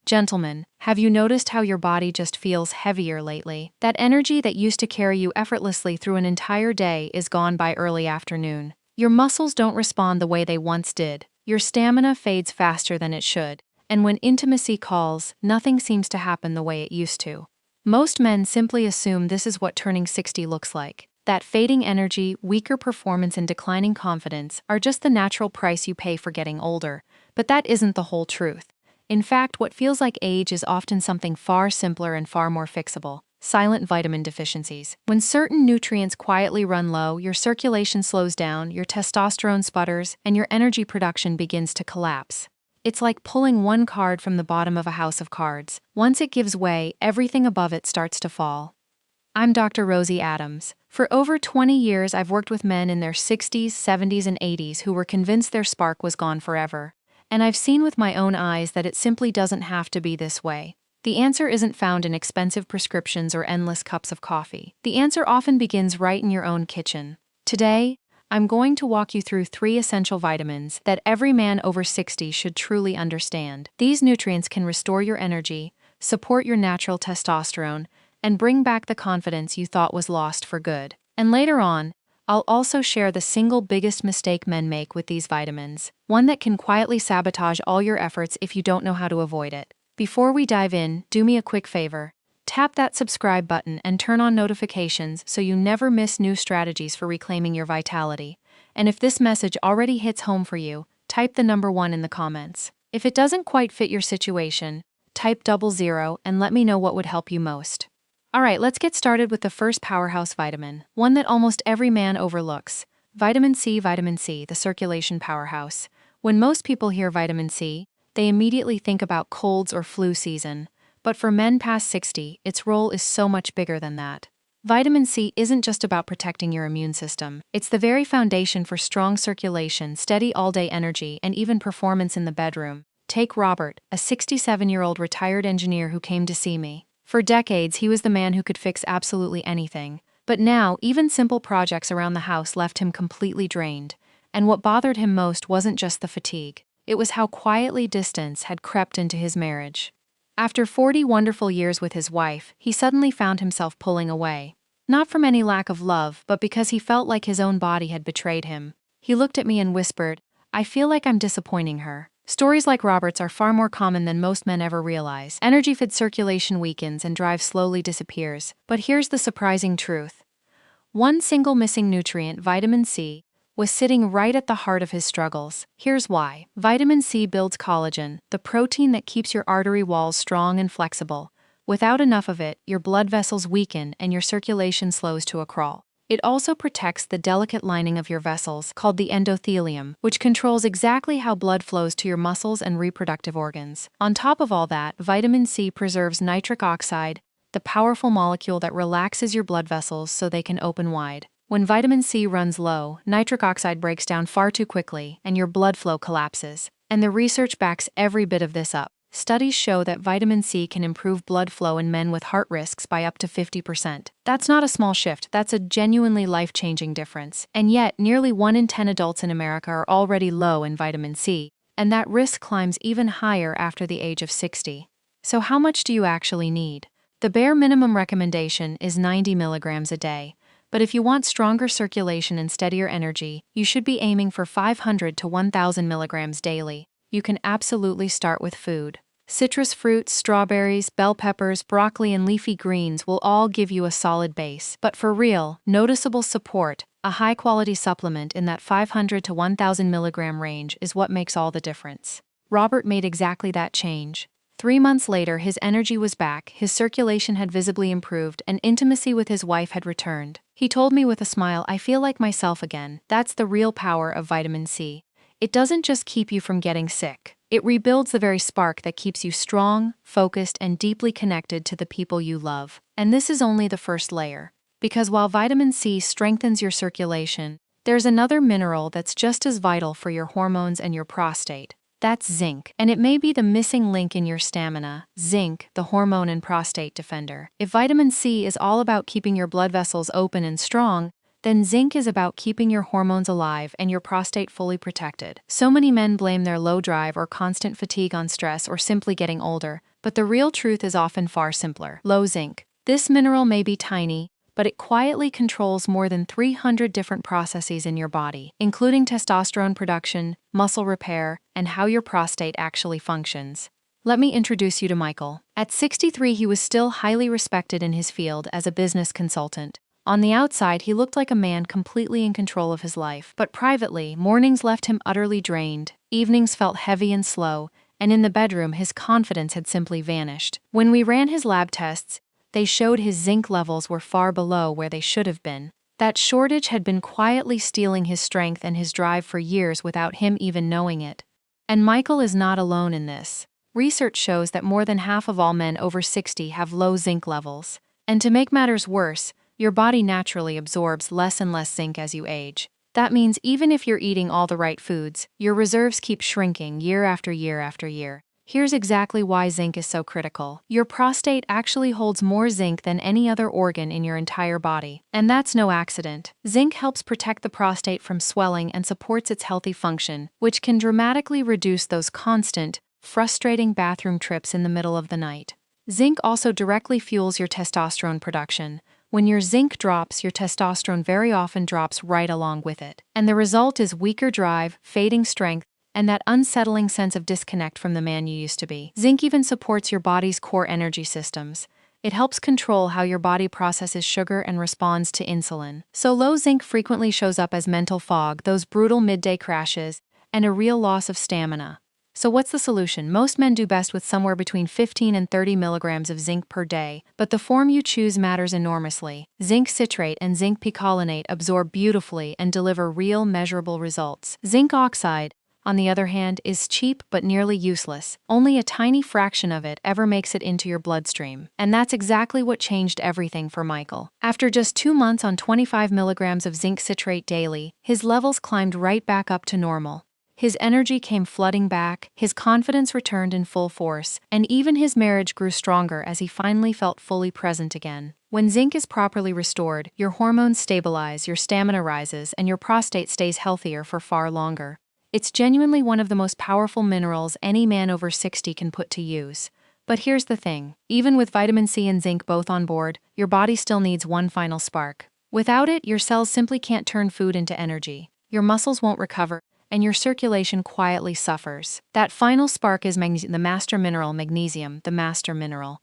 Gentlemen, have you noticed how your body just feels heavier lately? That energy that used to carry you effortlessly through an entire day is gone by early afternoon. Your muscles don't respond the way they once did. Your stamina fades faster than it should. And when intimacy calls, nothing seems to happen the way it used to. Most men simply assume this is what turning 60 looks like. That fading energy, weaker performance, and declining confidence are just the natural price you pay for getting older. But that isn't the whole truth. In fact, what feels like age is often something far simpler and far more fixable: silent vitamin deficiencies. When certain nutrients quietly run low, your circulation slows down, your testosterone sputters, and your energy production begins to collapse. It's like pulling one card from the bottom of a house of cards. Once it gives way, everything above it starts to fall. I'm Dr. Rosie Adams. For over 20 years, I've worked with men in their 60s, 70s, and 80s who were convinced their spark was gone forever. And I've seen with my own eyes that it simply doesn't have to be this way. The answer isn't found in expensive prescriptions or endless cups of coffee. The answer often begins right in your own kitchen. Today, I'm going to walk you through 3 essential vitamins that every man over 60 should truly understand. These nutrients can restore your energy, support your natural testosterone, and bring back the confidence you thought was lost for good. And later on, I'll also share the single biggest mistake men make with these vitamins, one that can quietly sabotage all your efforts if you don't know how to avoid it. Before we dive in, do me a quick favor. Tap that subscribe button and turn on notifications so you never miss new strategies for reclaiming your vitality. And if this message already hits home for you, type the number 1 in the comments. If it doesn't quite fit your situation, type 00 and let me know what would help you most. Alright, let's get started with the first powerhouse vitamin, one that almost every man overlooks. Vitamin C, the circulation powerhouse. When most people hear vitamin C, they immediately think about colds or flu season. But for men past 60, its role is so much bigger than that. Vitamin C isn't just about protecting your immune system. It's the very foundation for strong circulation, steady all-day energy, and even performance in the bedroom. Take Robert, a 67-year-old retired engineer who came to see me. For decades, he was the man who could fix absolutely anything. But now, even simple projects around the house left him completely drained. And what bothered him most wasn't just the fatigue. It was how quietly distance had crept into his marriage. After 40 wonderful years with his wife, he suddenly found himself pulling away. Not from any lack of love, but because he felt like his own body had betrayed him. He looked at me and whispered, "I feel like I'm disappointing her." Stories like Robert's are far more common than most men ever realize. Energy-fed circulation weakens and drive slowly disappears. But here's the surprising truth. One single missing nutrient, vitamin C, was sitting right at the heart of his struggles. Here's why. Vitamin C builds collagen, the protein that keeps your artery walls strong and flexible. Without enough of it, your blood vessels weaken and your circulation slows to a crawl. It also protects the delicate lining of your vessels, called the endothelium, which controls exactly how blood flows to your muscles and reproductive organs. On top of all that, vitamin C preserves nitric oxide, the powerful molecule that relaxes your blood vessels so they can open wide. When vitamin C runs low, nitric oxide breaks down far too quickly, and your blood flow collapses. And the research backs every bit of this up. Studies show that vitamin C can improve blood flow in men with heart risks by up to 50%. That's not a small shift, that's a genuinely life-changing difference. And yet, nearly 1 in 10 adults in America are already low in vitamin C, and that risk climbs even higher after the age of 60. So how much do you actually need? The bare minimum recommendation is 90 milligrams a day. But if you want stronger circulation and steadier energy, you should be aiming for 500 to 1,000 milligrams daily. You can absolutely start with food. Citrus fruits, strawberries, bell peppers, broccoli, and leafy greens will all give you a solid base. But for real, noticeable support, a high-quality supplement in that 500 to 1,000 milligram range is what makes all the difference. Robert made exactly that change. 3 months later, his energy was back, his circulation had visibly improved, and intimacy with his wife had returned. He told me with a smile, "I feel like myself again." That's the real power of vitamin C. It doesn't just keep you from getting sick. It rebuilds the very spark that keeps you strong, focused, and deeply connected to the people you love. And this is only the first layer. Because while vitamin C strengthens your circulation, there's another mineral that's just as vital for your hormones and your prostate. That's zinc. And it may be the missing link in your stamina. Zinc, the hormone and prostate defender. If vitamin C is all about keeping your blood vessels open and strong, then zinc is about keeping your hormones alive and your prostate fully protected. So many men blame their low drive or constant fatigue on stress or simply getting older, but the real truth is often far simpler. Low zinc. This mineral may be tiny, but it quietly controls more than 300 different processes in your body, including testosterone production, muscle repair, and how your prostate actually functions. Let me introduce you to Michael. At 63, he was still highly respected in his field as a business consultant. On the outside, he looked like a man completely in control of his life, but privately, mornings left him utterly drained, evenings felt heavy and slow, and in the bedroom, his confidence had simply vanished. When we ran his lab tests, they showed his zinc levels were far below where they should have been. That shortage had been quietly stealing his strength and his drive for years without him even knowing it. And Michael is not alone in this. Research shows that more than half of all men over 60 have low zinc levels. And to make matters worse, your body naturally absorbs less and less zinc as you age. That means even if you're eating all the right foods, your reserves keep shrinking year after year after year. Here's exactly why zinc is so critical. Your prostate actually holds more zinc than any other organ in your entire body. And that's no accident. Zinc helps protect the prostate from swelling and supports its healthy function, which can dramatically reduce those constant, frustrating bathroom trips in the middle of the night. Zinc also directly fuels your testosterone production. When your zinc drops, your testosterone very often drops right along with it. And the result is weaker drive, fading strength, and that unsettling sense of disconnect from the man you used to be. Zinc even supports your body's core energy systems. It helps control how your body processes sugar and responds to insulin. So low zinc frequently shows up as mental fog, those brutal midday crashes, and a real loss of stamina. So what's the solution? Most men do best with somewhere between 15 and 30 milligrams of zinc per day, but the form you choose matters enormously. Zinc citrate and zinc picolinate absorb beautifully and deliver real, measurable results. Zinc oxide, on the other hand, is cheap but nearly useless. Only a tiny fraction of it ever makes it into your bloodstream. And that's exactly what changed everything for Michael. After just 2 months on 25 milligrams of zinc citrate daily, his levels climbed right back up to normal. His energy came flooding back, his confidence returned in full force, and even his marriage grew stronger as he finally felt fully present again. When zinc is properly restored, your hormones stabilize, your stamina rises, and your prostate stays healthier for far longer. It's genuinely one of the most powerful minerals any man over 60 can put to use. But here's the thing, even with vitamin C and zinc both on board, your body still needs one final spark. Without it, your cells simply can't turn food into energy. Your muscles won't recover, and your circulation quietly suffers. That final spark is the master mineral magnesium, the master mineral.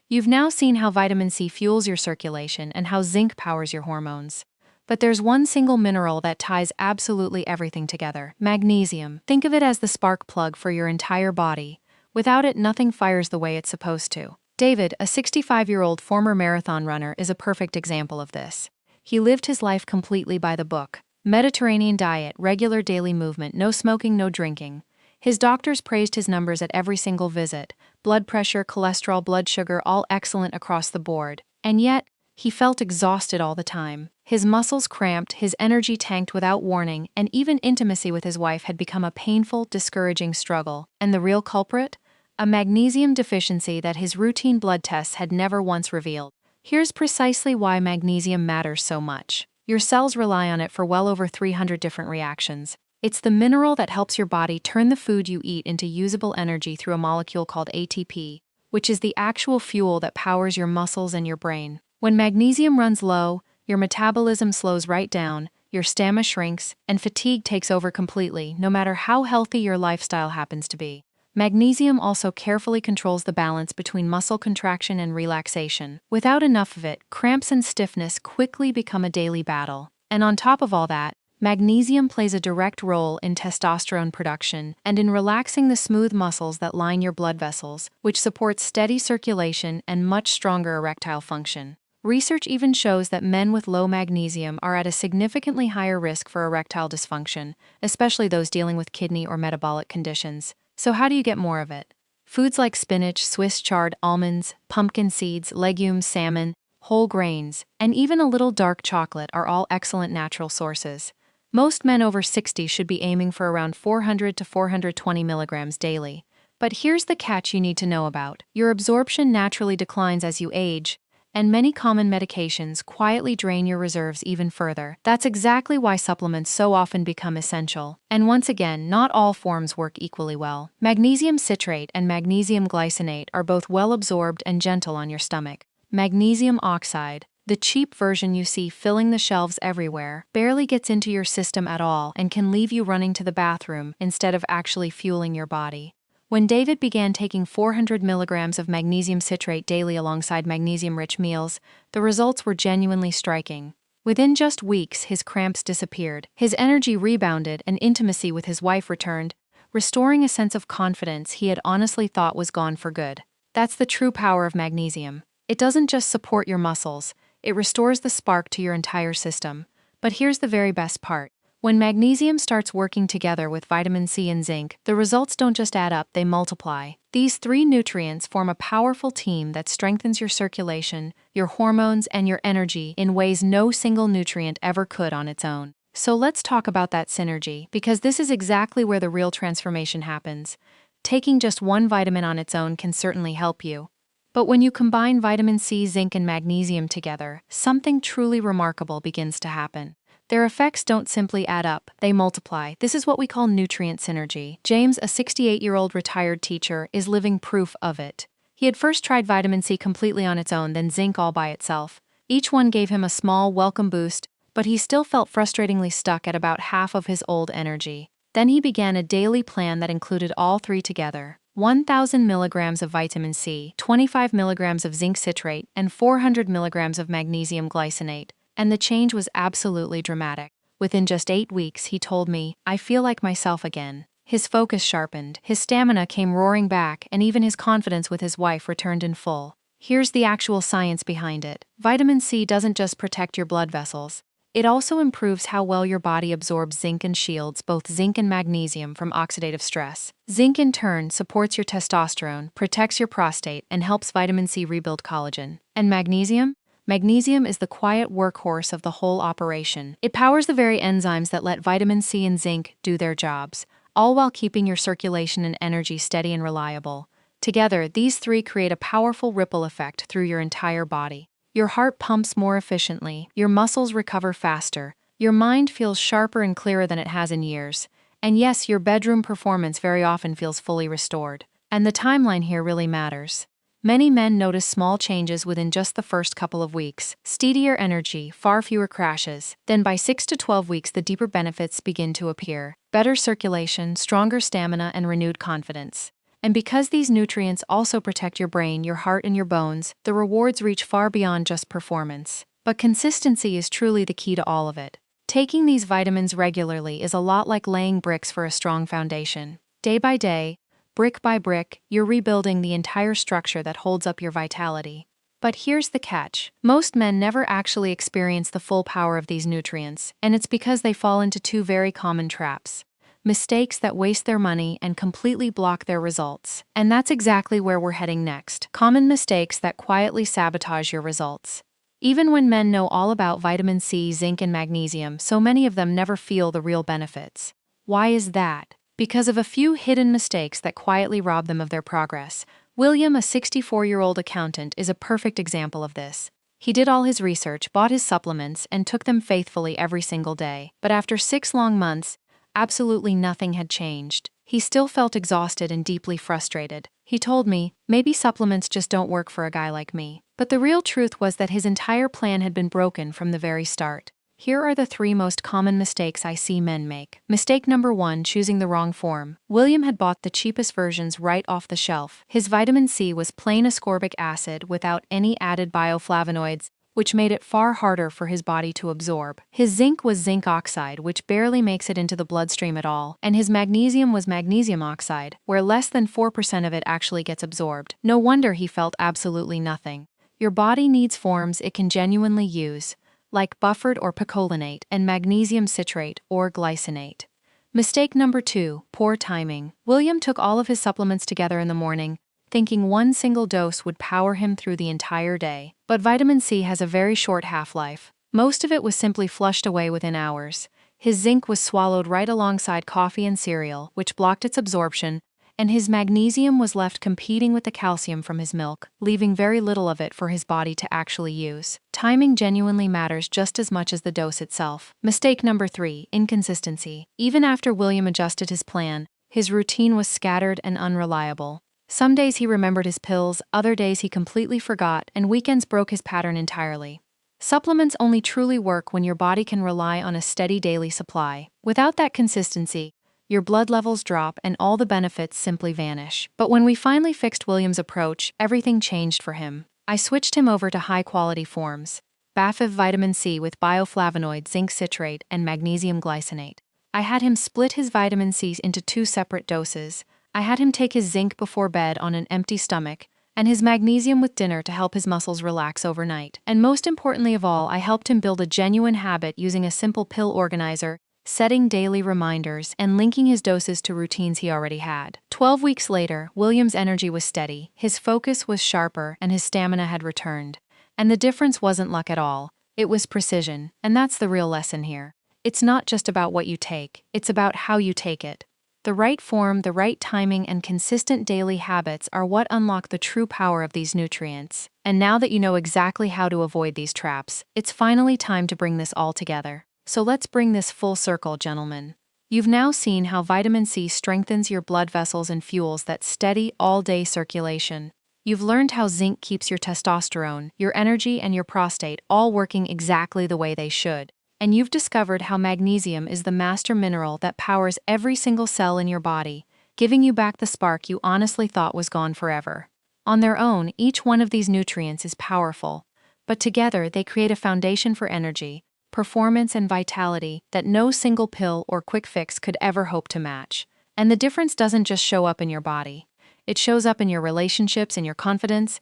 You've now seen how vitamin C fuels your circulation and how zinc powers your hormones. But there's one single mineral that ties absolutely everything together: magnesium. Think of it as the spark plug for your entire body. Without it, nothing fires the way it's supposed to. David, a 65-year-old former marathon runner, is a perfect example of this. He lived his life completely by the book. Mediterranean diet, regular daily movement, no smoking, no drinking. His doctors praised his numbers at every single visit. Blood pressure, cholesterol, blood sugar, all excellent across the board. And yet, he felt exhausted all the time. His muscles cramped, his energy tanked without warning, and even intimacy with his wife had become a painful, discouraging struggle. And the real culprit? A magnesium deficiency that his routine blood tests had never once revealed. Here's precisely why magnesium matters so much. Your cells rely on it for well over 300 different reactions. It's the mineral that helps your body turn the food you eat into usable energy through a molecule called ATP, which is the actual fuel that powers your muscles and your brain. When magnesium runs low, your metabolism slows right down, your stamina shrinks, and fatigue takes over completely, no matter how healthy your lifestyle happens to be. Magnesium also carefully controls the balance between muscle contraction and relaxation. Without enough of it, cramps and stiffness quickly become a daily battle. And on top of all that, magnesium plays a direct role in testosterone production and in relaxing the smooth muscles that line your blood vessels, which supports steady circulation and much stronger erectile function. Research even shows that men with low magnesium are at a significantly higher risk for erectile dysfunction, especially those dealing with kidney or metabolic conditions. So how do you get more of it? Foods like spinach, Swiss chard, almonds, pumpkin seeds, legumes, salmon, whole grains, and even a little dark chocolate are all excellent natural sources. Most men over 60 should be aiming for around 400 to 420 milligrams daily. But here's the catch you need to know about. Your absorption naturally declines as you age, And many common medications quietly drain your reserves even further. That's exactly why supplements so often become essential. And once again, not all forms work equally well. Magnesium citrate and magnesium glycinate are both well absorbed and gentle on your stomach. Magnesium oxide, the cheap version you see filling the shelves everywhere, barely gets into your system at all and can leave you running to the bathroom instead of actually fueling your body. When David began taking 400 milligrams of magnesium citrate daily alongside magnesium-rich meals, the results were genuinely striking. Within just weeks, his cramps disappeared, his energy rebounded, and intimacy with his wife returned, restoring a sense of confidence he had honestly thought was gone for good. That's the true power of magnesium. It doesn't just support your muscles, it restores the spark to your entire system. But here's the very best part. When magnesium starts working together with vitamin C and zinc, the results don't just add up, they multiply. These three nutrients form a powerful team that strengthens your circulation, your hormones, and your energy in ways no single nutrient ever could on its own. So let's talk about that synergy, because this is exactly where the real transformation happens. Taking just one vitamin on its own can certainly help you. But when you combine vitamin C, zinc, and magnesium together, something truly remarkable begins to happen. Their effects don't simply add up, they multiply. This is what we call nutrient synergy. James, a 68-year-old retired teacher, is living proof of it. He had first tried vitamin C completely on its own, then zinc all by itself. Each one gave him a small, welcome boost, but he still felt frustratingly stuck at about half of his old energy. Then he began a daily plan that included all three together. 1,000 milligrams of vitamin C, 25 milligrams of zinc citrate, and 400 milligrams of magnesium glycinate. And the change was absolutely dramatic. Within just 8 weeks, he told me, "I feel like myself again." His focus sharpened, his stamina came roaring back, and even his confidence with his wife returned in full. Here's the actual science behind it. Vitamin C doesn't just protect your blood vessels. It also improves how well your body absorbs zinc and shields both zinc and magnesium from oxidative stress. Zinc in turn supports your testosterone, protects your prostate, and helps vitamin C rebuild collagen. And magnesium? Magnesium is the quiet workhorse of the whole operation. It powers the very enzymes that let vitamin C and zinc do their jobs, all while keeping your circulation and energy steady and reliable. Together, these three create a powerful ripple effect through your entire body. Your heart pumps more efficiently, your muscles recover faster, your mind feels sharper and clearer than it has in years, and yes, your bedroom performance very often feels fully restored. And the timeline here really matters. Many men notice small changes within just the first couple of weeks. Steadier energy, far fewer crashes. Then by 6 to 12 weeks, the deeper benefits begin to appear. Better circulation, stronger stamina, and renewed confidence. And because these nutrients also protect your brain, your heart, and your bones, the rewards reach far beyond just performance. But consistency is truly the key to all of it. Taking these vitamins regularly is a lot like laying bricks for a strong foundation. Day by day, brick by brick, you're rebuilding the entire structure that holds up your vitality. But here's the catch. Most men never actually experience the full power of these nutrients, and it's because they fall into two very common traps. Mistakes that waste their money and completely block their results. And that's exactly where we're heading next. Common mistakes that quietly sabotage your results. Even when men know all about vitamin C, zinc, and magnesium, so many of them never feel the real benefits. Why is that? Because of a few hidden mistakes that quietly rob them of their progress. William, a 64-year-old accountant, is a perfect example of this. He did all his research, bought his supplements, and took them faithfully every single day. But after 6 long months, absolutely nothing had changed. He still felt exhausted and deeply frustrated. He told me, "Maybe supplements just don't work for a guy like me." But the real truth was that his entire plan had been broken from the very start. Here are the 3 most common mistakes I see men make. Mistake number 1, choosing the wrong form. William had bought the cheapest versions right off the shelf. His vitamin C was plain ascorbic acid without any added bioflavonoids, which made it far harder for his body to absorb. His zinc was zinc oxide, which barely makes it into the bloodstream at all, and his magnesium was magnesium oxide, where less than 4% of it actually gets absorbed. No wonder he felt absolutely nothing. Your body needs forms it can genuinely use, like buffered or picolinate and magnesium citrate or glycinate. Mistake number 2, poor timing. William took all of his supplements together in the morning, thinking one single dose would power him through the entire day. But vitamin C has a very short half-life. Most of it was simply flushed away within hours. His zinc was swallowed right alongside coffee and cereal, which blocked its absorption, and his magnesium was left competing with the calcium from his milk, leaving very little of it for his body to actually use. Timing genuinely matters just as much as the dose itself. Mistake number 3, inconsistency. Even after William adjusted his plan, his routine was scattered and unreliable. Some days he remembered his pills, other days he completely forgot, and weekends broke his pattern entirely. Supplements only truly work when your body can rely on a steady daily supply. Without that consistency, your blood levels drop and all the benefits simply vanish. But when we finally fixed William's approach, everything changed for him. I switched him over to high-quality forms: Bafiv vitamin C with bioflavonoid, zinc citrate, and magnesium glycinate. I had him split his vitamin C into 2 separate doses. I had him take his zinc before bed on an empty stomach, and his magnesium with dinner to help his muscles relax overnight. And most importantly of all, I helped him build a genuine habit using a simple pill organizer, setting daily reminders, and linking his doses to routines he already had. 12 weeks later, William's energy was steady, his focus was sharper, and his stamina had returned. And the difference wasn't luck at all, it was precision, and that's the real lesson here. It's not just about what you take, it's about how you take it. The right form, the right timing, and consistent daily habits are what unlock the true power of these nutrients. And now that you know exactly how to avoid these traps, it's finally time to bring this all together. So let's bring this full circle, gentlemen. You've now seen how vitamin C strengthens your blood vessels and fuels that steady, all-day circulation. You've learned how zinc keeps your testosterone, your energy, and your prostate all working exactly the way they should. And you've discovered how magnesium is the master mineral that powers every single cell in your body, giving you back the spark you honestly thought was gone forever. On their own, each one of these nutrients is powerful, but together they create a foundation for energy, performance, and vitality that no single pill or quick fix could ever hope to match. And the difference doesn't just show up in your body. It shows up in your relationships, in your confidence,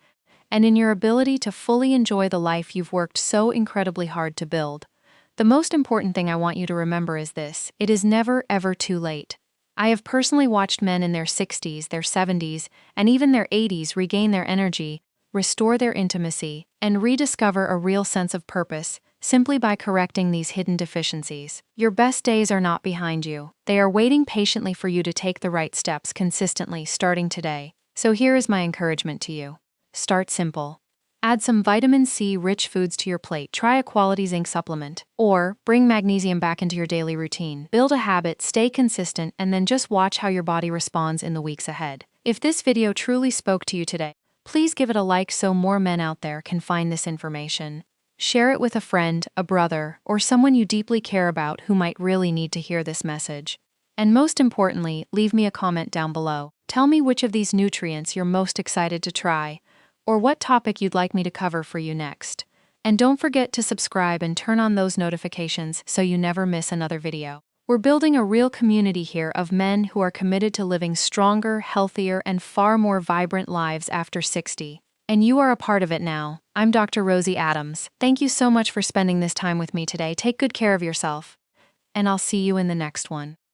and in your ability to fully enjoy the life you've worked so incredibly hard to build. The most important thing I want you to remember is this: it is never, ever too late. I have personally watched men in their 60s, their 70s, and even their 80s regain their energy, restore their intimacy, and rediscover a real sense of purpose simply by correcting these hidden deficiencies. Your best days are not behind you. They are waiting patiently for you to take the right steps consistently starting today. So here is my encouragement to you. Start simple. Add some vitamin C-rich foods to your plate. Try a quality zinc supplement. Or bring magnesium back into your daily routine. Build a habit, stay consistent, and then just watch how your body responds in the weeks ahead. If this video truly spoke to you today, please give it a like so more men out there can find this information. Share it with a friend, a brother, or someone you deeply care about who might really need to hear this message. And most importantly, leave me a comment down below. Tell me which of these nutrients you're most excited to try, or what topic you'd like me to cover for you next. And don't forget to subscribe and turn on those notifications so you never miss another video. We're building a real community here of men who are committed to living stronger, healthier, and far more vibrant lives after 60. And you are a part of it now. I'm Dr. Rosie Adams. Thank you so much for spending this time with me today. Take good care of yourself, and I'll see you in the next one.